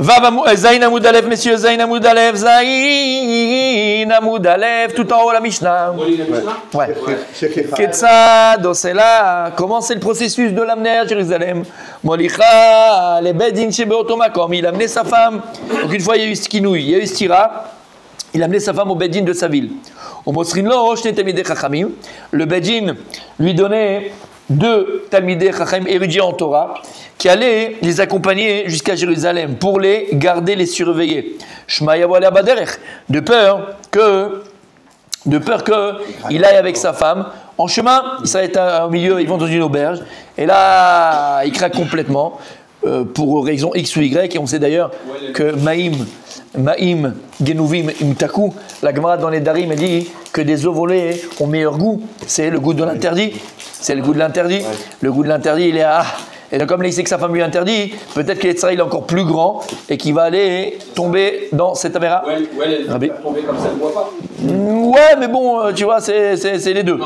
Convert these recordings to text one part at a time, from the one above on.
Zain Amoud Aleph, messieurs, Zain Amoud Aleph, Zain Amoud Aleph, tout en haut la Mishnah. Ouais. Ketzad, c'est là. Comment c'est le processus de l'amener à Jérusalem? Molicha, les Bedin chez Beotomakom, il a amené sa femme. Donc une fois il y a eu Skinouille, il y a eu Stira, il a amené sa femme au Bedin de sa ville. Au Mosrinlo, le Bedin lui donnait 2 Talmidei Chachamim érudits en Torah qui allaient les accompagner jusqu'à Jérusalem pour les garder, les surveiller. Shema yavo alei baderech, de peur qu'il aille avec sa femme. En chemin, il s'arrête au milieu, ils vont dans une auberge, et là, il craque complètement, pour raison X ou Y, et on sait d'ailleurs que Maïm, Genuvim, Imtaku, la Gemara dans les Darim, elle dit que des œufs volés ont meilleur goût, c'est le goût de l'interdit. C'est le goût de l'interdit. Ouais. Le goût de l'interdit, il est à... Et donc, comme là, il sait que sa femme lui interdit, peut-être que l'Etzra, il est encore plus grand et qu'il va aller tomber dans cette améra. Ouais, elle va tomber comme ça, elle ne voit pas. Ouais, mais bon, tu vois, c'est les deux.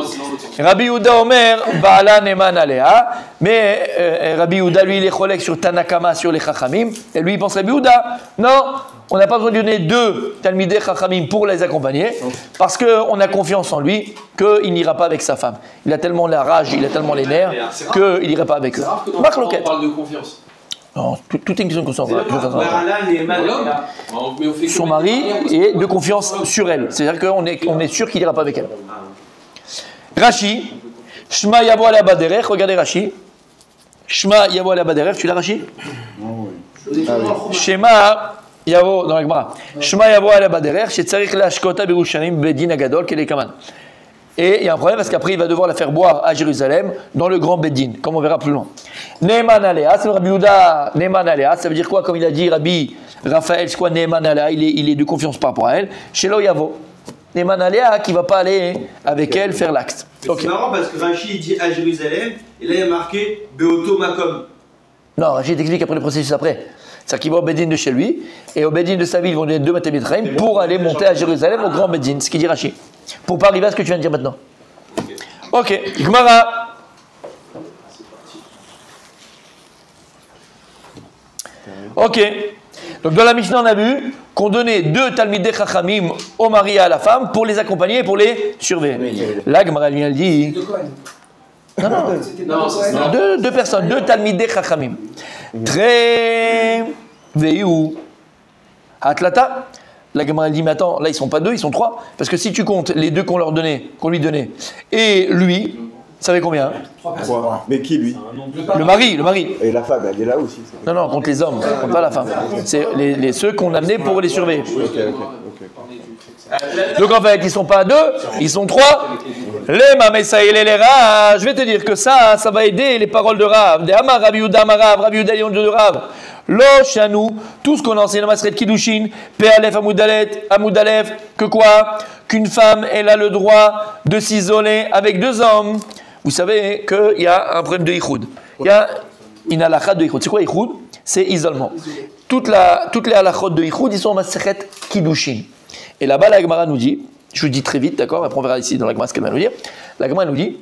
Rabbi Yehuda Omer, Baala Neman Alea. Mais Rabbi Yehuda, lui, il est cholek sur Tanakama, sur les Chachamim. Et lui, il pense Rabbi Yehuda, non, on n'a pas besoin de donner 2 Talmidei Chachamim pour les accompagner, parce qu'on a confiance en lui qu'il n'ira pas avec sa femme. Il a tellement la rage, il a tellement les nerfs qu'il n'ira pas avec eux. On parle de confiance. Non, tout est une question de confiance. Son mari est de confiance sur elle. C'est-à-dire qu'on est sûr qu'il n'ira pas avec elle. Rashi, Shema yavo alei baderech, regardez Rashi. Shema yavo alei baderech, tu l'as Rashi? Shema yavo, dans la Gemara. Shema yavo alei baderech, shetzarich leashkota b'Yerushalayim bedin hagadol kelekaman. Et il y a un problème parce qu'après il va devoir la faire boire à Jérusalem dans le grand Bedin, comme on verra plus loin. Ne'eman alea, c'est le Rabbi Yehuda, Ne'eman alea, ça veut dire quoi? Comme il a dit Rabbi Raphaël, c'est quoi Ne'eman alea? Il est de confiance par rapport à elle. Shelo yavo. Ne'eman alea qui ne va pas aller avec elle faire l'acte. Okay. C'est marrant parce que Rashi dit à Jérusalem, et là il y a marqué Beoto Makom. Non, Rashi t'explique après le processus après. C'est-à-dire qu'il va au Bedin de chez lui, et au Bedin de sa ville, ils vont donner 2 Matei Mitzrayim pour aller monter à Jérusalem au grand Bedin, ce qu'il dit Rashi. Pour pas arriver à ce que tu viens de dire maintenant. Ok, Gemara. Ok, donc dans la Mishnah on a vu qu'on donnait 2 Talmidei Chachamim au mari et à la femme pour les accompagner et pour les surveiller. Là, Gemara elle dit... Non, deux personnes, 2 Talmidei Chachamim. Très... Veiou. Atlata. La Gemara dit, mais attends, là ils sont pas 2, ils sont 3. Parce que si tu comptes les 2 qu'on lui donnait, et lui, ça fait combien? 3. Mais qui lui? Le mari. Et la femme, elle est là aussi. Non, compte les hommes, compte pas la femme. C'est ceux qu'on a amenés pour les surveiller. Donc en fait, ils sont pas 2, ils sont 3. Les mamessa et les Rav, je vais te dire que ça va aider les paroles de Rav. De Amar Rabbi Yehuda Amarav, Rabbi Yehuda de Rav. Lo shanou, tout ce qu'on enseigne dans Maseret Kiddushin, Pe'alef Amoudalef, que quoi? Qu'une femme, elle a le droit de s'isoler avec 2 hommes. Vous savez qu'il y a un problème de Ichoud. Il y a une halakha de Ichoud. C'est quoi Ichoud? C'est isolement. Toutes les halakhot de Ichoud, ils sont en Maseret Kiddushin. Et là-bas, la Gemara nous dit, je vous dis très vite, d'accord? Après on verra ici dans la Gemara ce qu'elle va nous dire. La Gemara nous dit,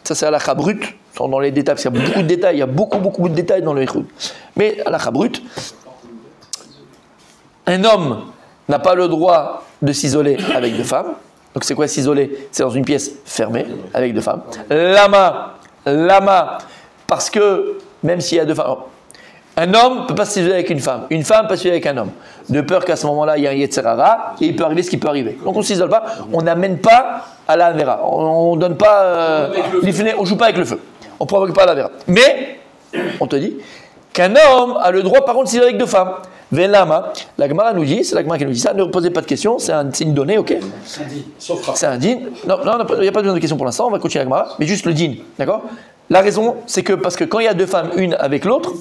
ça c'est halakha brute, dans les détails, parce qu'il y a beaucoup de détails, il y a beaucoup de détails dans le Ichoud. Mais halakha brute, un homme n'a pas le droit de s'isoler avec 2 femmes. Donc c'est quoi s'isoler? C'est dans une pièce fermée avec 2 femmes. Lama, parce que même s'il y a 2 femmes, un homme ne peut pas s'isoler avec une femme peut s'isoler avec un homme. De peur qu'à ce moment-là, il y a un Yetzerara, et il peut arriver ce qui peut arriver. Donc on ne s'isole pas, on n'amène pas à la Avera. On ne donne pas, on ne joue pas avec le feu. On ne provoque pas la Avera. Mais, on te dit, qu'un homme a le droit par contre de s'isoler avec 2 femmes. Velama, la Gemara nous dit, c'est la Gemara qui nous dit ça, ne posez pas de questions, c'est une donnée, ok? C'est un din. Non, il n'y a pas besoin de questions pour l'instant, on va continuer la Gemara, mais juste le din, d'accord? La raison, c'est que parce que quand il y a 2 femmes, une avec l'autre,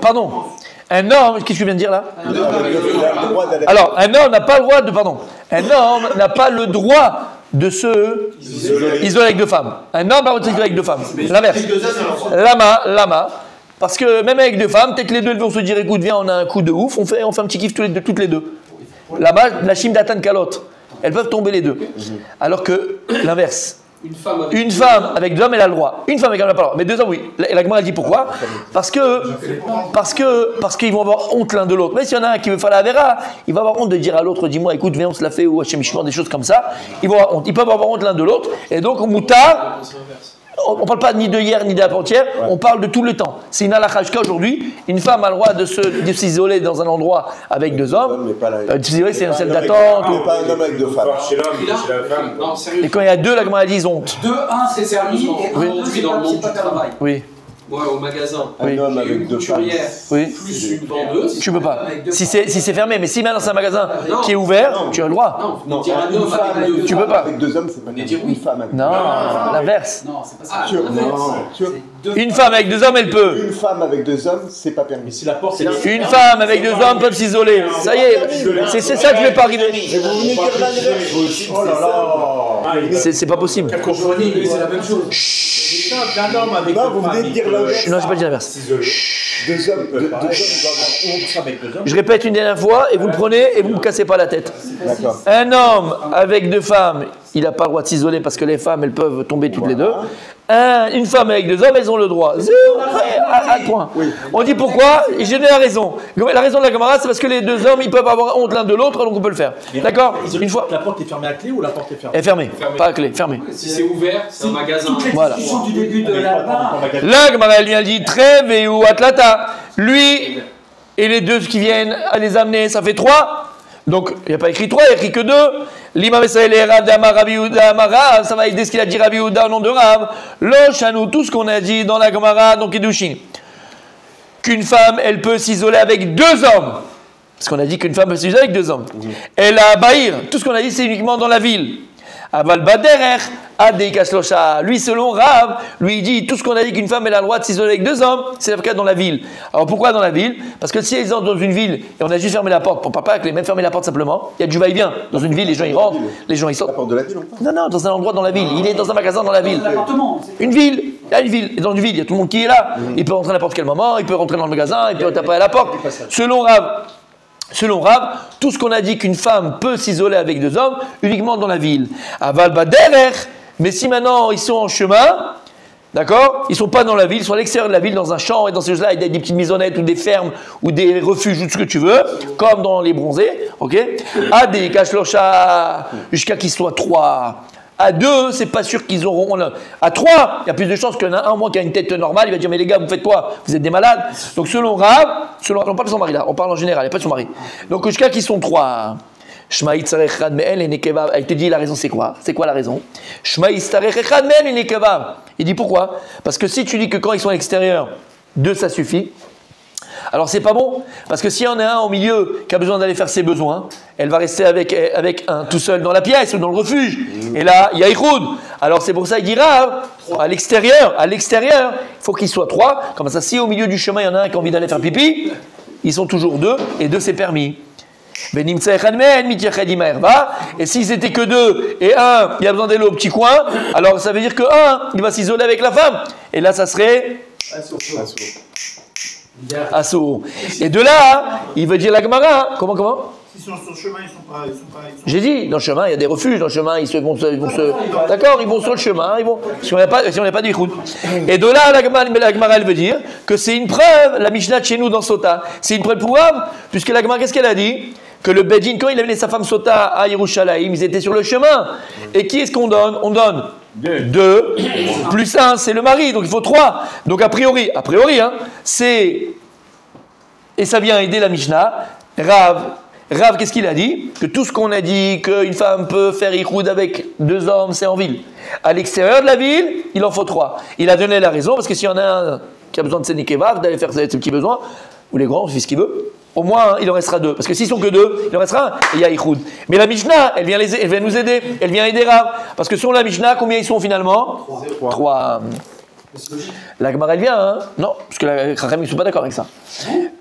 pardon, un homme, qu'est-ce que tu viens de dire là? Alors, un homme n'a pas le droit de, un homme n'a pas le droit de se isoler avec 2 femmes. Un homme n'a pas le droit de s'isoler avec 2 femmes. L'inverse. Lama. Parce que même avec 2 femmes, peut-être les 2 vont se dire, écoute, viens, on a un coup de ouf, on fait un petit kiff toutes les 2. Là-bas, la chim d'Atan Kalot, elles peuvent tomber les 2. Alors que l'inverse, Une femme avec deux hommes, elle a le droit. Une femme avec un homme, elle n'a pas le droit. Mais deux hommes, oui. La Gemara dit pourquoi? Parce qu'ils vont avoir honte l'un de l'autre. Mais s'il y en a un qui veut faire la Avera, il va avoir honte de dire à l'autre, dis-moi, écoute, viens, on se la fait, ou Hachem Ishmael, des choses comme ça. Ils vont avoir honte. Ils peuvent avoir honte l'un de l'autre. Et donc, au Moutar, on ne parle pas ni de hier ni d'avant-hier, on parle de tout le temps. C'est une halakha jusqu'à aujourd'hui. Une femme a le droit de s'isoler dans un endroit avec deux hommes. De s'isoler, c'est une salle d'attente. Mais pas un homme avec deux femmes. Chez l'homme, chez la femme. Non, sérieux. Et quand il y a deux, la Gemara dit honte. Deux, un c'est permis et un, c'est dans le monde pas du travail. Oui. Ouais, au magasin. Un homme avec Une deux femmes. couturière Oui. plus une vendeuse. Tu peux pas. Si c'est fermé, mais si maintenant c'est un magasin qui est ouvert, tu as le droit. Non, dire un homme avec deux Tu peux pas. Avec deux hommes, c'est pas une femme avec deux Non, hommes. l'inverse. Non, c'est pas ça. Une femme avec deux hommes, elle peut. Une femme avec deux hommes, c'est pas permis. Si la porte est Une femme avec deux hommes peuvent s'isoler. Ça y est, c'est ça que je vais pas arriver. Et vous venez dire l'inverse. Oh là là. C'est pas possible. C'est la même chose. D'un homme avec Non, vous venez de dire l'inverse. Non, j'ai pas dit l'inverse. Deux hommes, deux hommes, ils doivent avoir honte avec deux hommes. Je répète une dernière fois et vous le prenez et vous me cassez pas la tête. D'accord. Un homme avec deux femmes, il n'a pas le droit de s'isoler parce que les femmes, elles peuvent tomber toutes les deux. Une femme avec deux hommes, elles ont le droit. Un point. Oui. On dit pourquoi? J'ai donné la raison. La raison de la camarade, c'est parce que les deux hommes, ils peuvent avoir honte l'un de l'autre, donc on peut le faire. D'accord? Une fois. La porte est fermée à clé ou la porte est fermée? Elle est fermée. Pas à clé, fermée. Si c'est ouvert, c'est un magasin. Voilà. Discussion du début de la barre. Là, Gemara, elle vient dit Trèves et ou Atlata. Lui et les deux qui viennent à les amener, ça fait 3. Donc, il n'y a pas écrit 3, il n'y a écrit que 2. L'imam Esaïl et Rav d'Amar Rabbi Yehuda Amara, ça va aider ce qu'il a dit Rabbi Yehuda au nom de Rav. Lochanou, tout ce qu'on a dit dans la Gemara, donc Kiddushin. Qu'une femme, elle peut s'isoler avec 2 hommes. Parce qu'on a dit qu'une femme peut s'isoler avec 2 hommes. Elle a Bahir, tout ce qu'on a dit, c'est uniquement dans la ville. Aval Baderer, Adeikaslocha. Lui, selon Rav, lui, il dit tout ce qu'on a dit qu'une femme elle a le droit de s'isoler avec 2 hommes, c'est le cas dans la ville. Alors pourquoi dans la ville? Parce que si elles entrent dans une ville et on a juste fermé la porte, on ne parle pas avec les même fermer la porte simplement, il y a du va-et-vient. Dans une ville, les gens ils rentrent, les gens ils sortent. La porte de la ville, on parle. Non, dans un endroit dans la ville. Il est dans un magasin dans la ville. L'appartement. Une ville, il y a une ville. Et dans une ville, il y a tout le monde qui est là. Il peut rentrer à n'importe quel moment, il peut rentrer dans le magasin, il peut taper à la porte. Selon Rav, tout ce qu'on a dit qu'une femme peut s'isoler avec 2 hommes, uniquement dans la ville. Aval Baderer, mais si maintenant ils sont en chemin, d'accord, ils ne sont pas dans la ville, ils sont à l'extérieur de la ville, dans un champ, et dans ces choses-là, il y a des petites maisonnettes ou des fermes ou des refuges ou tout ce que tu veux, comme dans les bronzés, ok. À des Kashlocha, jusqu'à qu'ils soient 3. À 2, c'est pas sûr qu'ils auront. À 3, il y a plus de chances qu'il y en a un, moi, qui a une tête normale, il va dire mais les gars, vous faites quoi? Vous êtes des malades. Donc selon Rav, on parle de son mari là, on parle en général, il n'y a pas de son mari. Donc jusqu'à qu'ils sont 3. Shmaït sarech echad me'el et nekevav. Elle te dit la raison, c'est quoi? C'est quoi la raison? Shmaït sarech echad me'el et nekevav. Il dit pourquoi? Parce que si tu dis que quand ils sont à l'extérieur, 2 ça suffit. Alors c'est pas bon, parce que s'il y en a un au milieu qui a besoin d'aller faire ses besoins, elle va rester avec un tout seul dans la pièce ou dans le refuge. Et là, il y a Ichoud. Alors c'est pour ça qu'il dira, à l'extérieur, il faut qu'il soit 3. Comme ça, si au milieu du chemin, il y en a un qui a envie d'aller faire pipi, ils sont toujours 2, et 2 c'est permis. Et s'ils étaient que 2, et un, il a besoin d'aller au petit coin, alors ça veut dire que un, il va s'isoler avec la femme. Et là, ça serait... Assour. Et de là, il veut dire la Gemara. Comment S'ils sont sur le chemin, ils sont pas. J'ai dit, dans le chemin, il y a des refuges. Dans le chemin, ils vont se. D'accord, ils vont sur le chemin. Ils vont. Si on n'a pas d'écoute. Et de là, la Gemara, elle veut dire que c'est une preuve. La Mishnah de chez nous dans Sota, c'est une preuve pour Rav, puisque la Gemara, qu'est-ce qu'elle a dit? Que le Bedin, quand il a amené sa femme Sota à Yerushalayim, ils étaient sur le chemin. Et qui est-ce qu'on donne? On donne 2 plus 1, c'est le mari, donc il faut 3. Donc a priori, hein, c'est... Et ça vient aider la Mishnah. Rav, qu'est-ce qu'il a dit? Que tout ce qu'on a dit, qu'une femme peut faire Ichoud avec 2 hommes, c'est en ville. À l'extérieur de la ville, il en faut 3. Il a donné la raison, parce que s'il y en a un qui a besoin de Sénékevav, d'aller faire ses petits besoins, ou les grands, il fait ce qu'il veut, au moins, il en restera 2. Parce que s'ils sont que 2, il en restera 1. Et il y a Ichoud. Mais la Mishnah, elle vient nous aider. Elle vient aider Rav. Parce que selon la Mishnah, combien ils sont finalement? 3. La Gemara, elle vient, hein? Non, parce que les Chachamim ne sont pas d'accord avec ça.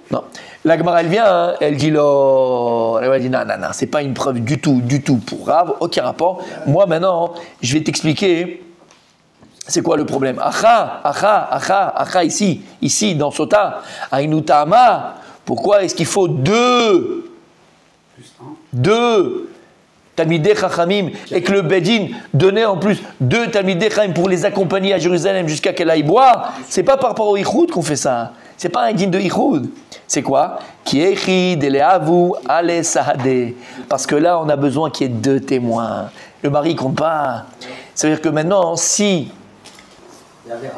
Non. La Gemara, elle vient, hein? Elle dit, elle dit non, c'est pas une preuve du tout pour Rav, aucun rapport. Moi, maintenant, je vais t'expliquer. C'est quoi le problème? Acha, ici, dans Sota, Ainutama. Pourquoi est-ce qu'il faut 2? Talmidei Chachamim, et que le Bedin donnait en plus 2 Talmidei Chachamim pour les accompagner à Jérusalem jusqu'à qu'elle aille boire, c'est pas par rapport au Ichoud qu'on fait ça. C'est pas un din de Ichoud. C'est quoi? Parce que là, on a besoin qu'il y ait 2 témoins. Le mari ne compte pas. Ça veut dire que maintenant, si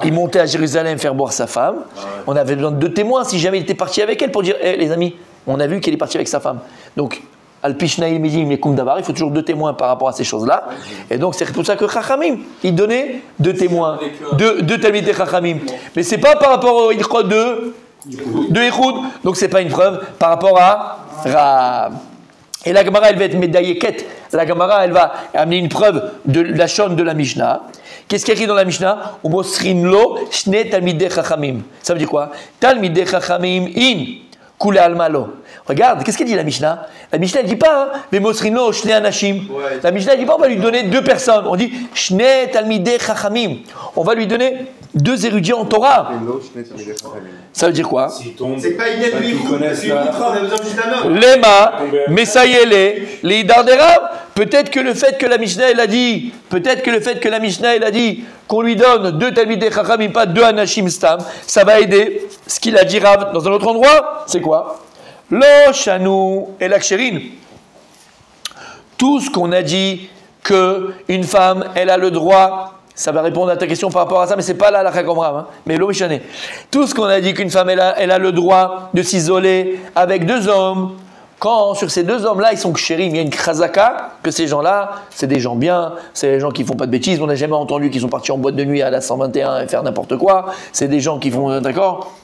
il montait à Jérusalem faire boire sa femme, on avait besoin de 2 témoins si jamais il était parti avec elle pour dire les amis, on a vu qu'elle est partie avec sa femme. Donc, Al-Pishnaï Medim et Davar, il faut toujours 2 témoins par rapport à ces choses-là. Et donc, c'est pour ça que Chachamim, il donnait 2 témoins, 2 Talmidei Chachamim. Mais ce n'est pas par rapport au Ichod de Ichoud. Donc, ce n'est pas une preuve par rapport à Rav. Et la Gemara, elle va être médaillée-quête. La Gemara, elle va amener une preuve de la Shon de la Mishnah. Qu'est-ce qu'il y a écrit dans la Mishnah? Umosrinlo shne talmidei chachamim. Ça veut dire quoi? Talmidei chachamim in kule almalo. Regarde, qu'est-ce qu'elle dit la Mishnah? La Mishnah ne dit pas Vemosrinlo shne anashim. La Mishnah ne dit pas on va lui donner 2 personnes. On dit shne talmidei chachamim. On va lui donner 2 érudits en Torah. Ça veut dire quoi? C'est pas une aide lui, on a besoin juste d'un homme. Lema, Messayele, les Darderav. Peut-être que le fait que la Mishnah elle a dit, qu'on lui donne 2 Talmidei Chachamim, pas 2 Anashim Stam, ça va aider. Ce qu'il a dit Rav dans un autre endroit, c'est quoi? Lo Shanu et l'Aksherin. Tout ce qu'on a dit qu'une femme, elle a le droit. Ça va répondre à ta question par rapport à ça, mais ce n'est pas là la comme Rav. Mais l'eau est. Tout ce qu'on a dit qu'une femme, elle a le droit de s'isoler avec 2 hommes, quand sur ces 2 hommes-là, ils sont kshérim, il y a une khazaka, que ces gens-là, c'est des gens bien, c'est des gens qui ne font pas de bêtises, on n'a jamais entendu qu'ils sont partis en boîte de nuit à la 121 et faire n'importe quoi, c'est des gens qui font, d'accord?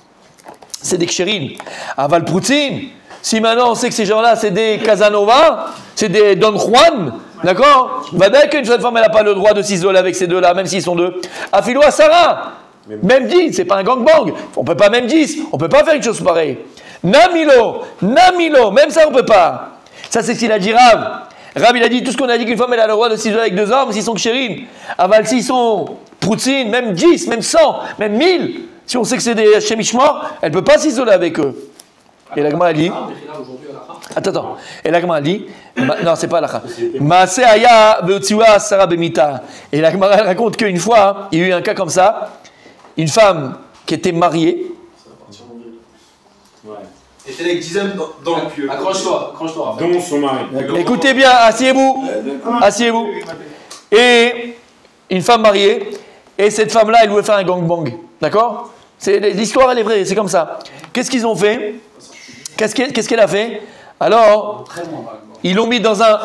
C'est des kshérim. Aval Proutzin, si maintenant on sait que ces gens-là, c'est des Casanova, c'est des Don Juan, d'accord? Va dire qu'une seule femme, elle n'a pas le droit de s'isoler avec ces 2-là, même s'ils sont 2. Afilo à Sarah, même 10, c'est pas un gangbang. On peut pas même 10, on peut pas faire une chose pareille. Namilo, même ça on peut pas. Ça c'est ce qu'il a dit Rav. Rav il a dit tout ce qu'on a dit qu'une femme elle a le droit de s'isoler avec 2 hommes s'ils sont kshérim. Aval s'ils sont Proutzin, même 10, même 100, même 1000. Si on sait que c'est des Shemishmor, elle peut pas s'isoler avec eux. Et la Gemara a dit. Attends. Et la Gemara a dit. Non, c'est pas la Maase Aya Beotziwa Sarah Bemita. Et la Gemara raconte qu'une fois, il y a eu un cas comme ça. Une femme qui était mariée. Et t'es avec 10 hommes dans le pieu. Accroche-toi. Dont son mari. Écoutez bien, asseyez-vous. Et une femme mariée. Et cette femme-là, elle voulait faire un gangbang. D'accord? L'histoire, elle est vraie, c'est comme ça. Qu'est-ce qu'ils ont fait? Qu'est-ce qu'elle a fait? Alors, ils l'ont mis dans un...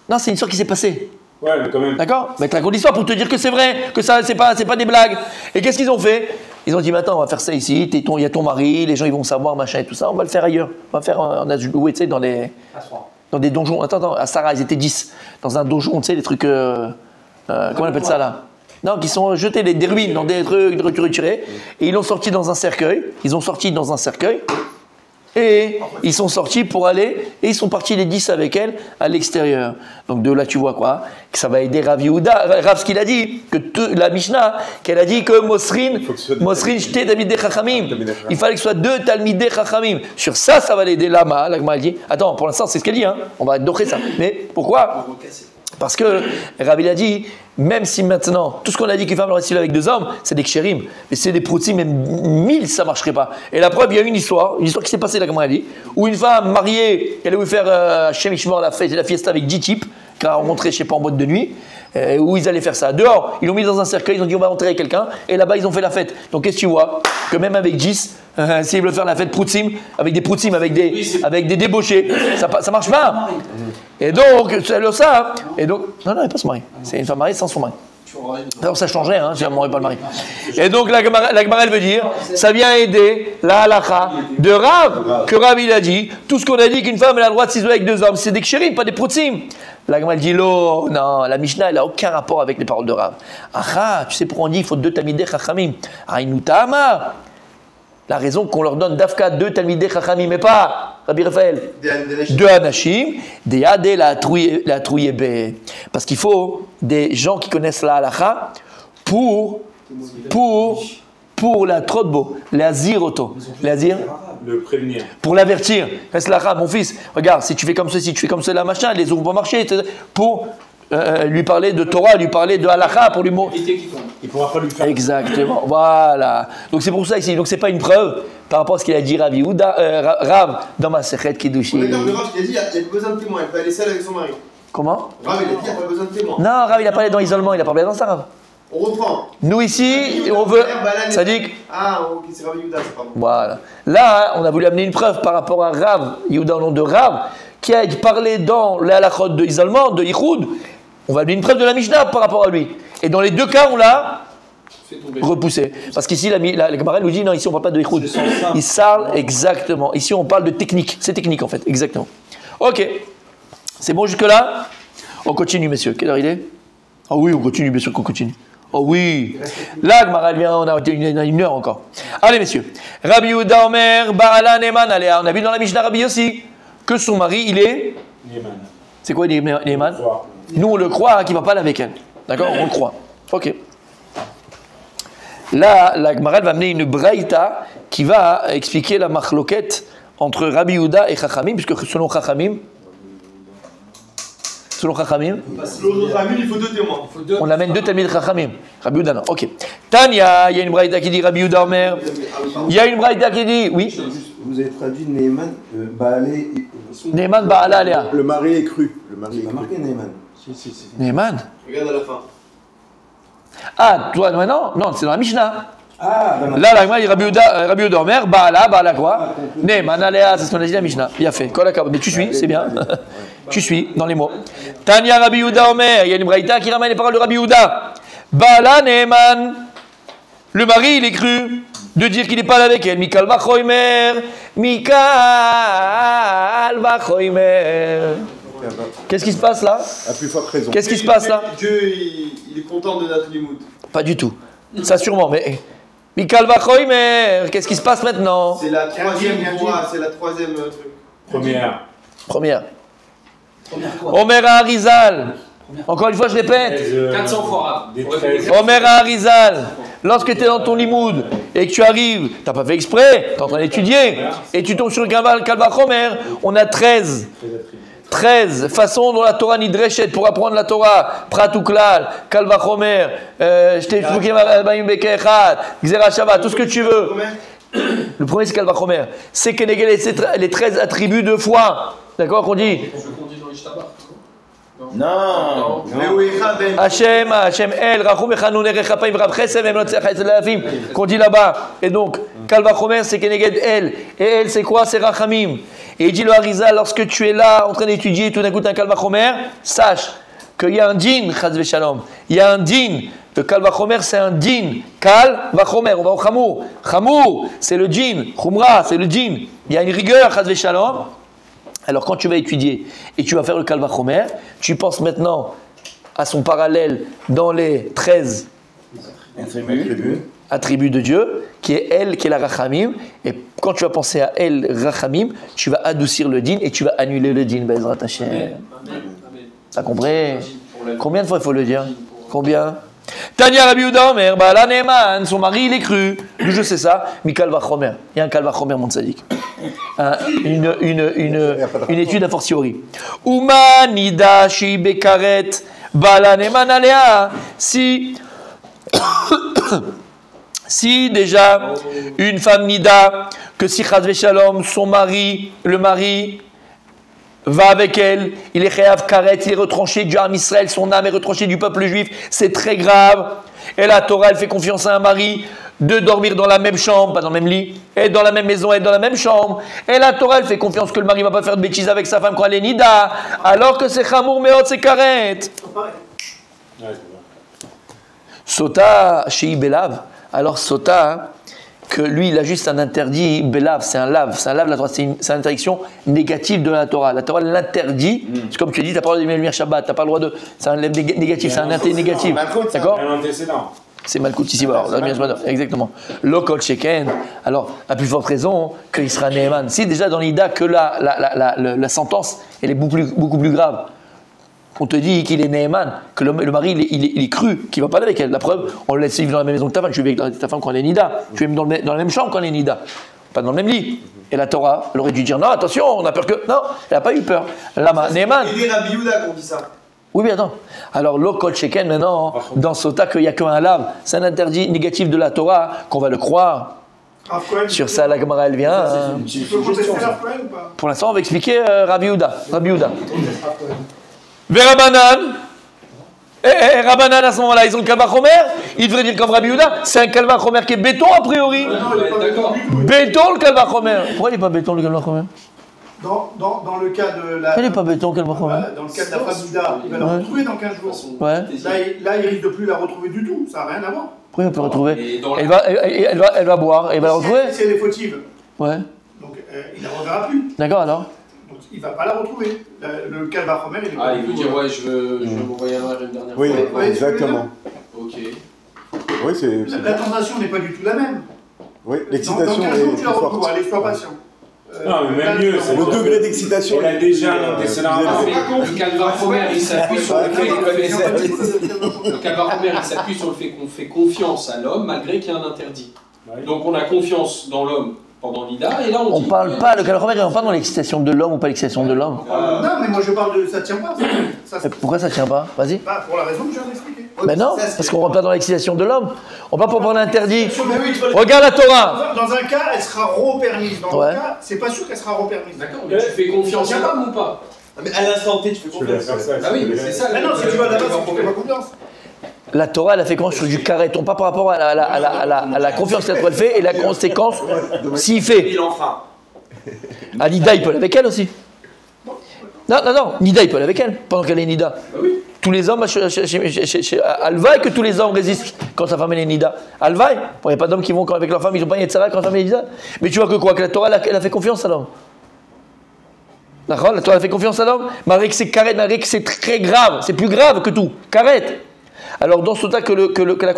Non, c'est une histoire qui s'est passée. Ouais, mais quand même. D'accord? Mais je te raconte l'histoire pour te dire que c'est vrai, que ça, c'est pas des blagues. Et qu'est-ce qu'ils ont fait? Ils ont dit, maintenant, on va faire ça ici, il y a ton mari, les gens ils vont savoir, machin et tout ça, on va le faire ailleurs. On va faire, on a loué, tu sais, dans des donjons. Attends, à Sarah, ils étaient 10. Dans un donjon, tu sais, des trucs... comment on appelle ça, là? Non, qui sont jetés des ruines, dans des trucs retirés. Et ils l'ont sorti dans un cercueil. Et ils sont sortis pour aller, et ils sont partis les 10 avec elle à l'extérieur. Donc de là tu vois quoi? Que ça va aider Rav Yehuda. Rav ce qu'il a dit, que la Mishnah, qu'elle a dit que Mosrin shte Talmidei Chachamim. Il fallait que ce soit 2 Talmidei Chachamim. Sur ça, ça va l'aider Lama. La Gemara dit, attends, pour l'instant c'est ce qu'elle dit, hein. On va dorer ça. Mais pourquoi? Parce que Rav il a dit, même si maintenant, tout ce qu'on a dit qu'une femme aurait avec 2 hommes, c'est des kshérim, mais c'est des proutzim, même 1000, ça ne marcherait pas. Et la preuve, il y a une histoire qui s'est passée, la Gemara dit, où une femme mariée, elle a voulu faire Shem Ishmor, la fiesta avec 10 types, qu'elle a rencontré, je ne sais pas, en boîte de nuit, où ils allaient faire ça. Dehors, ils l'ont mis dans un cercueil, ils ont dit on va enterrer quelqu'un, et là-bas, ils ont fait la fête. Donc qu'est-ce que tu vois? Que même avec 10, s'ils veulent faire la fête proutzim, avec des proutzim, avec des débauchés, ça ne marche pas. Et donc, c'est ça. Et donc, non, elle n'est pas son mari. C'est une femme mariée sans son mari. Alors ça changerait, hein, si elle ne m'aurait pas le mari. Et donc la Gemara, elle veut dire, ça vient aider la halakha de Rav, que Rav il a dit, tout ce qu'on a dit qu'une femme elle a le droit de s'isoler avec 2 hommes, c'est des kshérim, pas des proutzim. La Gemara elle dit, non, la Mishnah elle n'a aucun rapport avec les paroles de Rav. Ah, tu sais pourquoi on dit il faut 2 Talmidei Chachamim? Aïnoutama. La raison qu'on leur donne d'Afka 2 Talmidei Chachamim, mais pas Rabbi Raphaël, 2 Anashim, des Adé la Trouyebe. Parce qu'il faut des gens qui connaissent la halakha pour pour la trotbo, l'azir auto. L'azir, Le prévenir. pour l'avertir. Reste là, mon fils, regarde, si tu fais comme ceci, tu fais comme cela, machin, les eaux vont pas marcher, etc. Pour lui parler de Torah, lui parler de halakha, pour lui montrer. Il pourra pas lui faire. Exactement, voilà. Donc c'est pour ça ici, donc c'est pas une preuve par rapport à ce qu'il a dit Rav Yehuda, Rav dans ma Sechet Kiddushin. On est d'accord, Rav, il a dit, il n'y a pas besoin de témoin, elle peut aller seule avec son mari. Comment? Rav, il a dit, il n'y a pas besoin de témoin. Non, Rav, il a parlé dans l'isolement, il a parlé dans ça, Rav. On reprend. Nous ici, on veut. Ça dit que. Ah, ok, c'est Rav Yehuda, c'est pardon. Voilà. Là, on a voulu amener une preuve par rapport à Rav, Yehuda au nom de Rav, qui a parlé dans la halachot de isolement, de Yichud. On va amener une preuve de la Mishnah par rapport à lui. Et dans les deux cas, on l'a repoussé. Parce qu'ici, la Gemara nous dit non, ici on ne parle pas de Yichud. Il parle exactement. Ici, on parle de technique. C'est technique en fait, exactement. Ok. C'est bon jusque-là? On continue, messieurs. Quelle heure il est? Ah oui, on continue, bien sûr qu'on continue. Oh oui. Là, Gemara, elle vient, on a une heure encore. Allez, messieurs. Rabbi Yehuda Omer, Ba'ala Neman, allez, on a vu dans la Mishnah Rabbi aussi que son mari, il est. Neman. C'est quoi Neman? Nous, on le croit qu'il ne va pas aller avec elle. D'accord? On le croit. Ok. Là, la Gemara va amener une braïta qui va expliquer la machloket entre Rabbi Yehuda et Chachamim, puisque selon Chachamim, selon Chachamim, il faut deux témoins. on amène deux talmides Chachamim. Rabbi Yehuda, non. Ok. Tania, il y a une braïta qui dit Rabbi Yehuda Omer. Il y a une braïta qui dit, oui. Vous avez traduit Neman, Baalé. Neman Baala Léa. Le mari est cru. Le mari est marqué Neman. Neman. Regarde à la fin. Ah, toi, non, c'est dans la Mishnah. Ah, Là, la Gemara dit Rabbi Yehuda Omer, Baala quoi? Neman Aléa, c'est ce qu'on a dit dans la Mishnah. Bien fait. Mais tu suis, c'est bien. Tu suis dans les mots. Tania Rabbi Yehuda Omer, il y a une braïta qui ramène les paroles de Rabbi Yehuda. Baala Neman. Le mari, il est cru de dire qu'il n'est pas là avec elle. Mikal Vachoimer. Mikal Vachoimer. Qu'est-ce qui se passe là? À plus forte raison. Qu'est-ce qui se passe là? Dieu, il est content de notre limoud. Pas du tout. Ça sûrement, mais. Mikal Vachoimer. Qu'est-ce qui se passe maintenant? C'est la troisième fois, c'est la troisième truc. Première. Omer Harizal. Encore une fois, je répète. 400 fois. Omer Harizal. Lorsque tu es dans ton limoud et que tu arrives, tu n'as pas fait exprès, tu es en train d'étudier, et tu tombes sur le Kalvachomer, on a 13 façons dont la Torah nidreshet pour apprendre la Torah. Pratuklal, Kalvachomer, Gzera Shabbat, tout ce que tu veux. Le premier c'est Kalvachomer. C'est Kenegel les 13 attributs de foi. D'accord qu'on dit? Non. Hachem El, Rachum Echanun Erechapayim Rab Chesed Emlot Tzlafim qu'on dit là-bas. Et donc, Kalvachomer c'est Keneged El. Et El c'est quoi? C'est Rachamim. Et il dit le Harizal, lorsque tu es là en train d'étudier, tout d'un coup tu as un Kalvachomer, sache qu'il y a un din, Chaz Veshalom. Il y a un din. Le Kalvachomer c'est un din. Kalvachomer, on va au Chamour. Chamour, c'est le din. Chumra, c'est le din. Il y a une rigueur, Chaz Veshalom. Alors quand tu vas étudier et tu vas faire le Kalvachomer, tu penses maintenant à son parallèle dans les 13 attributs de Dieu, qui est elle, qui est la Rachamim. Et quand tu vas penser à elle, Rachamim, tu vas adoucir le din et tu vas annuler le din, Bezrat Hashem. T'as compris? Combien de fois il faut le dire? Combien? Tania Rabbi Yehuda Omer, Baala Neman, son mari il est cru. D'où je sais ça? Mikal Vachomer. Il y a un Kalvachomer, mon tzaddik. Une étude a fortiori. Uma Nida Shi Bekaret, Baala Neman Alea. Si déjà une femme Nida, que si Chaz Veshalom, son mari, le mari, va avec elle, il est Chayav Karet, il est retranché du Am Israël, son âme est retranchée du peuple juif, c'est très grave. Et la Torah, elle fait confiance à un mari de dormir dans la même chambre, pas dans le même lit, et dans la même maison, et dans la même chambre. Et la Torah, elle fait confiance que le mari ne va pas faire de bêtises avec sa femme quand elle est Nida, alors que c'est Chamour Meot, c'est Karet. Sota, chez Belav, alors Sota, que lui, il a juste un interdit, Belav, c'est un lave la Torah, c'est une interdiction négative de la Torah. La Torah l'interdit, c'est comme tu as dit, tu n'as pas le droit de lumière Shabbat, tu n'as pas le droit de. C'est un lève négatif, c'est un interdit négatif. D'accord? Un antécédent. C'est Malkout ici, alors, exactement. Lokol Sheken, alors, à plus forte raison qu'il sera Neheman. Si déjà dans l'Ida que la sentence, elle est beaucoup plus grave. On te dit qu'il est Neeman, que le mari il est cru, qu'il ne va pas aller avec elle. La preuve, on le laisse vivre dans la même maison que ta femme. Tu vis avec ta femme quand elle est Nida. Tu es dans la même chambre quand elle est Nida. Pas dans le même lit. Et la Torah, elle aurait dû dire non, attention, on a peur que. Non, elle n'a pas eu peur. Lama, Neeman. C'est les Rabbi Yehuda qu'on dit ça. Oui, mais attends. Alors, l'Okol Sheken, maintenant, dans Sota, qu'il n'y a qu'un lave, c'est un interdit négatif de la Torah, qu'on va le croire. Sur ça, la Gemara, elle vient. Tu peux contester Rav Cohen ou pas? Pour l'instant, on va expliquer Rabbi Yehuda. Verabanan. Rabbanan, à ce moment-là, ils ont le Kalva Chomer. Ils devraient dire comme Rabbi Yehuda, c'est un Kalva Chomer qui est béton, a priori. Non, il n'est pas béton du tout. Béton, le Kalva Chomer. Pourquoi il n'est pas béton, le Kalva Chomer? Dans le cas de la. Il n'est pas béton, Kalva Chomer. Dans le cas de la femme d'Ida, il va la retrouver dans 15 jours. Ouais. Là, il risque de plus la retrouver du tout. Ça n'a rien à voir. Pourquoi il peut retrouver? Elle va boire, elle va la retrouver. Si elle est fautive, Ouais. donc il ne la reverra plus. D'accord, alors? Donc il ne va pas la retrouver. Le Kalva Chomer, il est Ah, pas il du veut tout, dire, ouais, je veux m'envoyer un mariage une dernière Oui, fois. Ouais, exactement. Ok. Oui, c'est. La tentation n'est pas du tout la même. Oui, Dans l'excitation 15 est jours, plus tu la retrouves. forte. Allez, sois patient. Non, mais même mieux, c'est Le degré d'excitation. Elle a déjà un antécédent. Le Calva Chomer, il s'appuie sur le fait Le Le Calva Chomer, il s'appuie sur le fait qu'on fait confiance à l'homme malgré qu'il y a un interdit. Donc on a confiance dans l'homme pendant l'Ida, et là on dit... On parle pas, le Kalva Chomer, on parle dans l'excitation de l'homme ou pas l'excitation de l'homme. Non, mais moi je parle de. Ça tient pas. Pourquoi ça tient pas? Vas-y. Bah, pour la raison que je viens d'expliquer. Ben non, parce qu'on rentre pas dans l'excitation de l'homme. On va pas pour l'interdit. Mais oui, tu vas le- Regarde la Torah. Dans un cas, elle sera repermise. Dans Ouais. l'autre cas, c'est pas sûr qu'elle sera repermise. D'accord, mais tu fais confiance à l'homme ou pas? Mais à l'instant T, tu fais Je vais confiance. faire ça. Bah oui, mais c'est ça. Mais non, si tu vas là-bas, c'est que tu fais pas confiance. La Torah, elle a fait confiance sur du carreton, pas par rapport à la confiance qu'elle fait et la conséquence s'il fait. Il enfreint. Ah, Nida, il peut aller avec elle aussi. Non, Nida, il peut aller avec elle pendant qu'elle est Nida. Bah oui. Tous les hommes, Alvaï que tous les hommes résistent quand sa femme elle est Nida. Alvaï, il n'y a pas d'hommes qui vont avec leur femme, ils n'ont pas Yetzara quand la femme est Nida. Mais tu vois que quoi? Que la Torah, elle a fait confiance à l'homme. D'accord? La Torah a fait confiance à l'homme, malgré que c'est carré, malgré que c'est très grave, c'est plus grave que tout. Carrette. Alors dans ce cas que la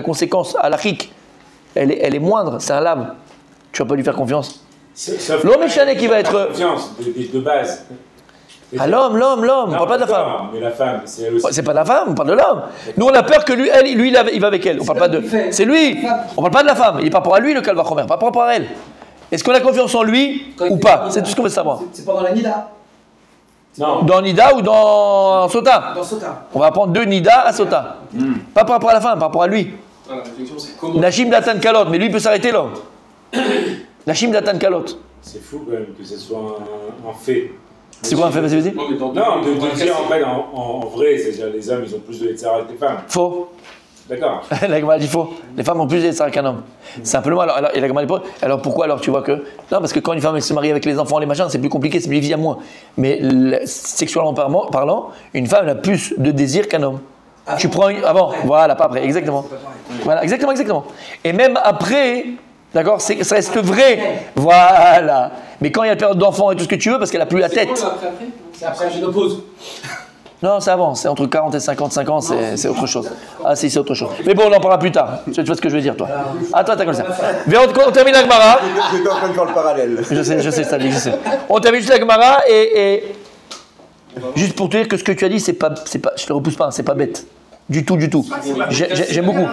conséquence à l'achik, elle est moindre, c'est un lame. Tu vas pas lui faire confiance. L'homme échané qui va être. Confiance de base. Ah, l'homme, on parle pas de la femme. Mais la femme, c'est elle aussi. C'est pas de la femme, on parle de l'homme. Nous, on a peur que lui, il va avec elle. On parle pas de. C'est lui. On parle pas de la femme. Il est pas rapport à lui, le Kalva Chomer, pas par rapport à elle. Est-ce qu'on a confiance en lui ou pas? C'est tout ce qu'on veut savoir. C'est pas dans la Nida. Non. Dans Nida ou dans Sota? Dans Sota. On va prendre de Nida à Sota. Pas par rapport à la femme, par rapport à lui. La réflexion, c'est comment... Nachim Datan Kalot, mais lui, il peut s'arrêter là. Nachim Datan Kalot. C'est fou quand même que ce soit un fait. C'est quoi un fait? Vas-y, vas-y. Non, mais dans Non, de dire en fait en vrai, c'est-à-dire les hommes ils ont plus de Yetzara que les femmes. Faux. D'accord. La Gemara dit faux. Les femmes ont plus d'Yetzara qu'un homme. Simplement, et la Gemara dit pas. Alors pourquoi alors tu vois que. Non, parce que quand une femme elle se marie avec les enfants, les machins, c'est plus compliqué, c'est plus difficile à moins. Mais sexuellement parlant, une femme elle a plus de désir qu'un homme. Avant. Tu prends une. Avant, voilà, pas après, exactement. Voilà, exactement. Et même après. D'accord, ça reste vrai. Voilà. Mais quand il y a la période d'enfant et tout ce que tu veux, parce qu'elle a plus la tête. C'est quoi, après C'est après la ménopause. Non, c'est avant. C'est entre 40 et 55 ans, c'est autre chose. Ah si, c'est autre chose. Mais bon, on en parlera plus tard. Tu vois ce que je veux dire, toi. Attends, comme ça. Viens, on termine la Gemara. J'étais en train de faire le parallèle. Je sais, ça dit, je sais. On termine juste la Gemara et juste pour te dire que ce que tu as dit, c'est pas, je te repousse pas, c'est pas bête. Du tout. J'aime beaucoup.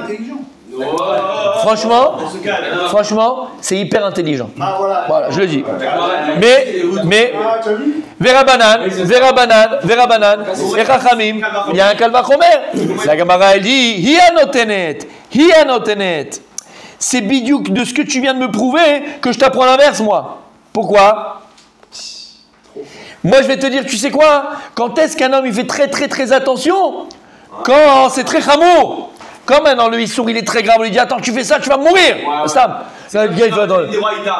Franchement, c'est hyper intelligent. Ah, voilà. Voilà, je le dis. Mais, Ah, tu as vu? Verabanan, et Chachamim, il y a un Kalva Chomer. La Gemara, elle dit, Hiya notenet. C'est bidiouk de ce que tu viens de me prouver que je t'apprends l'inverse, moi. Pourquoi? Moi, je vais te dire, tu sais quoi? Quand est-ce qu'un homme, il fait très attention? Quand c'est très chameau. Quand maintenant le Issour il est très grave, on lui dit attends, tu fais ça, tu vas mourir. Stam. C'est le gars, il va dans.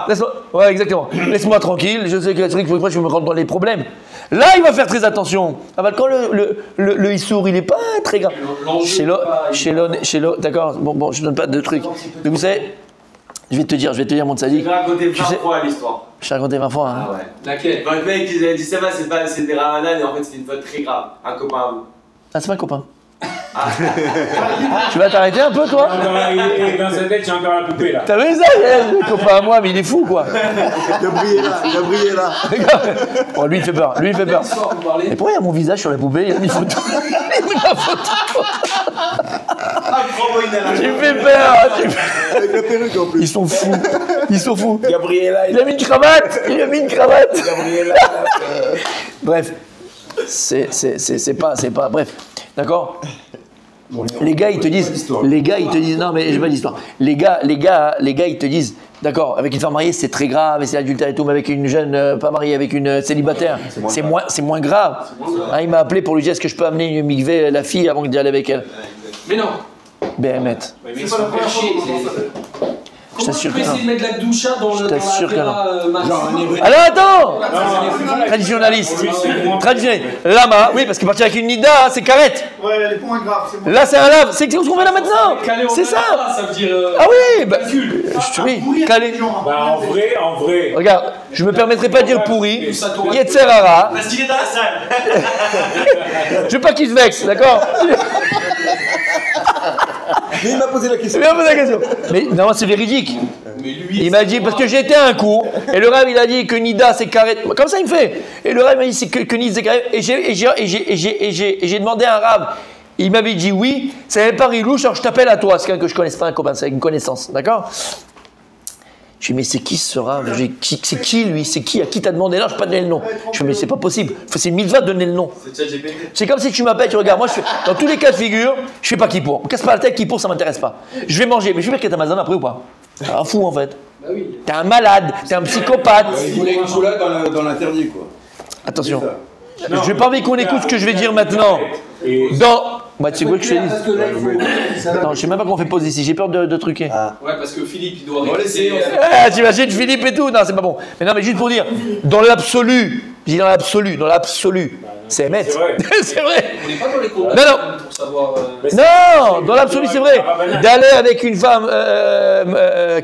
Laisse-moi. Ouais, exactement. Laisse-moi tranquille. Je sais que c'est vrai que je me rends dans les problèmes. Là, il va faire très attention. Ah bah, quand le Issour il est pas très grave. Chez l'eau, d'accord. Bon, je donne pas de trucs. Mais vous savez, je vais te dire, mon tzaddik. Je vais raconter 20 fois l'histoire. Je t'ai raconté 20 fois. Hein. Ah ouais. Laquelle? Quand le mec il a dit ça va, c'est des ramadan et en fait c'était une faute très grave. Un copain à vous. Ah, c'est pas un copain. Tu vas t'arrêter un peu, toi? Dans sa tête, j'ai encore la poupée là. T'as vu ça? Le copain à moi, mais il est fou, quoi. Gabriela. Bon, lui, il fait peur. Lui, il fait peur. Histoire, vous parlez. Mais pourquoi il y a mon visage sur la poupée? Il a mis photo. Il a mis la photo. Tu me fais peur. Avec la perruque en plus. Ils sont fous. Ils sont fous. Gabriela. Il a mis une cravate. Il a mis une cravate. Gabriela. Bref. C'est pas. Bref. D'accord? Les gars, ils te disent. Non, mais j'ai pas d'histoire. Les gars, ils te disent. D'accord, avec une femme mariée, c'est très grave, et c'est adultère et tout, mais avec une jeune pas mariée, avec une célibataire, c'est moins grave. Hein, il m'a appelé pour lui dire est-ce que je peux amener une migvé la fille avant d'y aller avec elle. Mais non. BMet. Mais ils sont perchés. Je t'assure que non. Essayer de mettre la doucha dans le. t'assure que non. Genre un hébreu. Alors attends. Traditionnaliste. Traditionnaliste. Lama, oui, parce qu'il partit avec une nida, hein, c'est carrette. Ouais, les points graves, c'est bon. Là, c'est un lave. C'est ce qu'on fait là maintenant. C'est ça. Ça veut dire. Ah oui, bah, oui, calé. Bah en vrai. Regarde, je me permettrai pas de dire pourri. Yetzerara. Parce qu'il est dans la salle. Je veux pas qu'il se vexe, d'accord? Mais il m'a posé la question. Il m'a posé la question. Mais non, c'est véridique. Il m'a dit, parce que j'étais à un cours, et le rêve il a dit que Nida c'est carré. Comme ça il me fait. Et le rêve m'a dit que Nida c'est carré. Et j'ai demandé à un rave. Il m'avait dit oui, ça n'avait pas Rilouche, alors je t'appelle à toi. C'est quelqu'un que je connaisse pas, un copain, c'est une connaissance. D'accord? Je lui ai dit, mais c'est qui ce rave? C'est qui lui? C'est qui? À qui t'as demandé? Là, je ne peux pas donner le nom. Je lui ai dit, mais c'est pas possible. C'est une mitzvah de donner le nom. C'est comme si tu m'appelles, tu regardes. Moi, je fais, dans tous les cas de figure, je fais pas Kippour. Me casse pas la tête, Kippour, ça m'intéresse pas. Je vais manger, mais je vais faire Amazon après ou pas? T'es un fou en fait. Bah oui. T'es un malade, t'es un psychopathe. Il voulait une choula dans l'interdit, quoi. Attention. Je n'ai pas envie qu'on écoute ce que je vais dire maintenant. Dans. Bah, tu sais quoi que je te dis? Parce que là, il faut. Non, je sais même pas qu'on fait pause ici, j'ai peur de truquer. Ouais, parce que Philippe, il doit rester. Ah, t'imagines Philippe et tout? Non, c'est pas bon. Mais non, mais juste pour dire, dans l'absolu, je dis dans l'absolu, c'est Emmet. C'est vrai. On n'est pas dans les cours. Non, non. Pour savoir. Non, dans l'absolu, c'est vrai. D'aller avec une femme,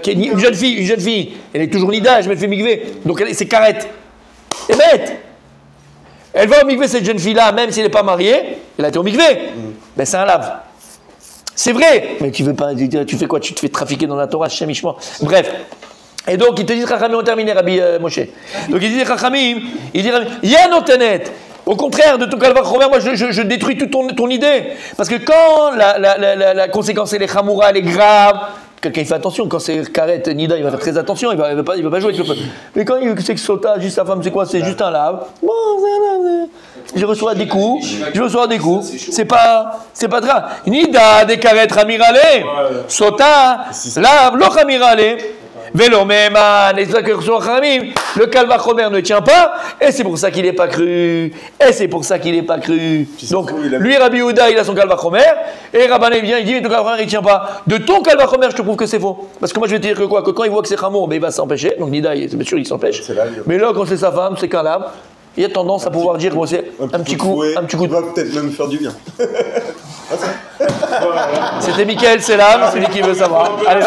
qui est une jeune fille, elle est toujours nida, je me fais migver, donc c'est carrette. Emmet. Elle va au mikvé, cette jeune fille-là, même si elle n'est pas mariée, elle a été au mikvé. Ben c'est un lave. C'est vrai. Mais tu veux pas, tu fais quoi? Tu te fais trafiquer dans la Torah, Shemishma. Bref. Et donc, ils te disent, Chachamim, on termine, Rabbi Moshe. Donc, ils disent, Chachamim, Yann Otenet. Au contraire de ton calvar Romer, moi je détruis toute ton idée. Parce que quand la conséquence elle est chamoura, elle est grave, quelqu'un il fait attention. Quand c'est Karet, Nida, il va faire très attention, il va pas jouer avec le peuple. Mais quand il sait que Sota, juste sa femme, c'est quoi? C'est juste un lave. Bon, je reçois des coups, c'est pas grave. Nida, des Karet, Ramirale, Sota, lave, lo Ramirale. Vélo, mais man, et ça que le calva Romer ne tient pas, et c'est pour ça qu'il n'est pas cru. Donc, lui, Rabbi Yehuda, il a son calva Romer, et Rabbané vient, il dit, mais ton calva Romer, il ne tient pas. De ton calva Romer, je te prouve que c'est faux. Parce que moi, je vais te dire que quoi? Que quand il voit que c'est Hamour, ben, il va s'empêcher. Donc, Nida, bien sûr, il s'empêche. Mais là, quand c'est sa femme, c'est qu'un lave. Il y a tendance à pouvoir dire, bon, c'est un petit coup. Il va peut-être même faire du bien. C'était Mickaël Selam, c'est lui qui veut savoir. Allez,